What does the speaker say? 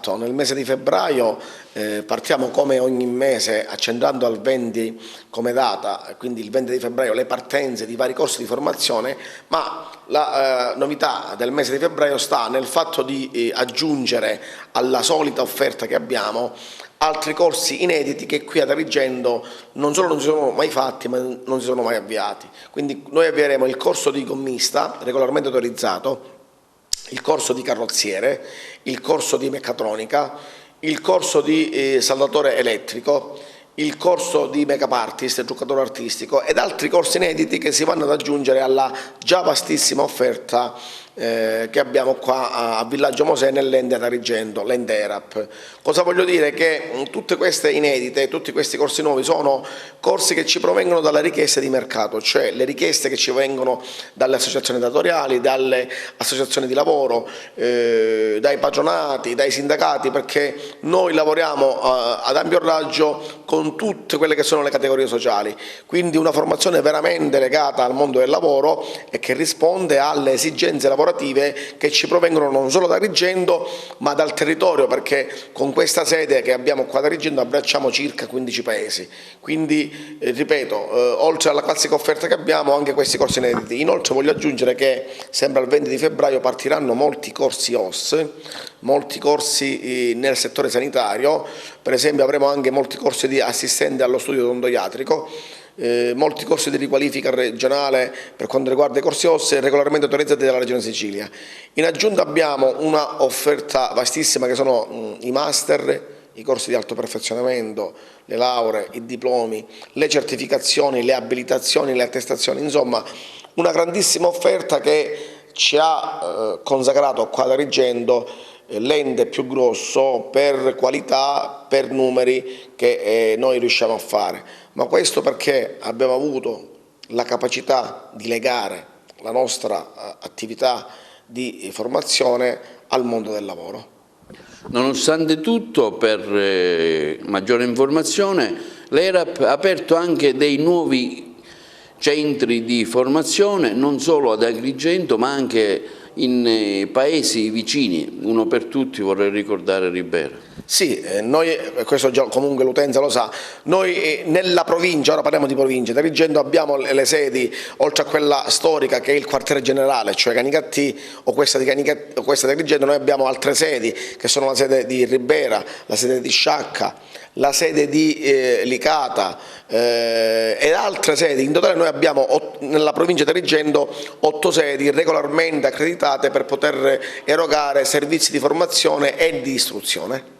Esatto, nel mese di febbraio partiamo come ogni mese accendendo al 20 come data, quindi il 20 di febbraio le partenze di vari corsi di formazione, ma la novità del mese di febbraio sta nel fatto di aggiungere alla solita offerta che abbiamo altri corsi inediti che qui ad Agrigento non solo non si sono mai fatti, ma non si sono mai avviati. Quindi noi avvieremo il corso di gommista regolarmente autorizzato, il corso di carrozziere, il corso di meccatronica, il corso di saldatore elettrico, il corso di make-up artist, giocatore artistico ed altri corsi inediti che si vanno ad aggiungere alla già vastissima offerta che abbiamo qua a Villaggio Mosè nell'Ende ad Agrigento, l'Ende ERAP. Cosa voglio dire? Che tutte queste inedite, tutti questi corsi nuovi sono corsi che ci provengono dalle richieste di mercato, cioè le richieste che ci vengono dalle associazioni datoriali, dalle associazioni di lavoro, dai patronati, dai sindacati, perché noi lavoriamo ad ampio raggio con tutte quelle che sono le categorie sociali, quindi una formazione veramente legata al mondo del lavoro e che risponde alle esigenze lavorative che ci provengono non solo da Agrigento ma dal territorio, perché con questa sede che abbiamo qua ad Agrigento abbracciamo circa 15 paesi, quindi ripeto, oltre alla classica offerta che abbiamo anche questi corsi inediti. Inoltre voglio aggiungere che sempre il 20 di febbraio partiranno molti corsi OS, molti corsi nel settore sanitario, per esempio avremo anche molti corsi di assistente allo studio odontoiatrico, molti corsi di riqualifica regionale per quanto riguarda i corsi OSS regolarmente autorizzati dalla Regione Sicilia. In aggiunta abbiamo una offerta vastissima che sono i master, i corsi di alto perfezionamento, le lauree, i diplomi, le certificazioni, le abilitazioni, le attestazioni, insomma una grandissima offerta che ci ha consacrato qua ad Agrigento l'ente più grosso per qualità, per numeri che noi riusciamo a fare, ma questo perché abbiamo avuto la capacità di legare la nostra attività di formazione al mondo del lavoro. Nonostante tutto, per maggiore informazione, l'ERAP ha aperto anche dei nuovi centri di formazione, non solo ad Agrigento ma anche in paesi vicini, uno per tutti vorrei ricordare Ribera. Sì, noi, questo già comunque l'utenza lo sa, noi nella provincia, ora parliamo di provincia, di Agrigento abbiamo le sedi, oltre a quella storica che è il quartiere generale, cioè Canicattì o questa di Agrigento, noi abbiamo altre sedi che sono la sede di Ribera, la sede di Sciacca, la sede di Licata e altre sedi. In totale noi abbiamo nella provincia di Agrigento 8 sedi regolarmente accreditate per poter erogare servizi di formazione e di istruzione.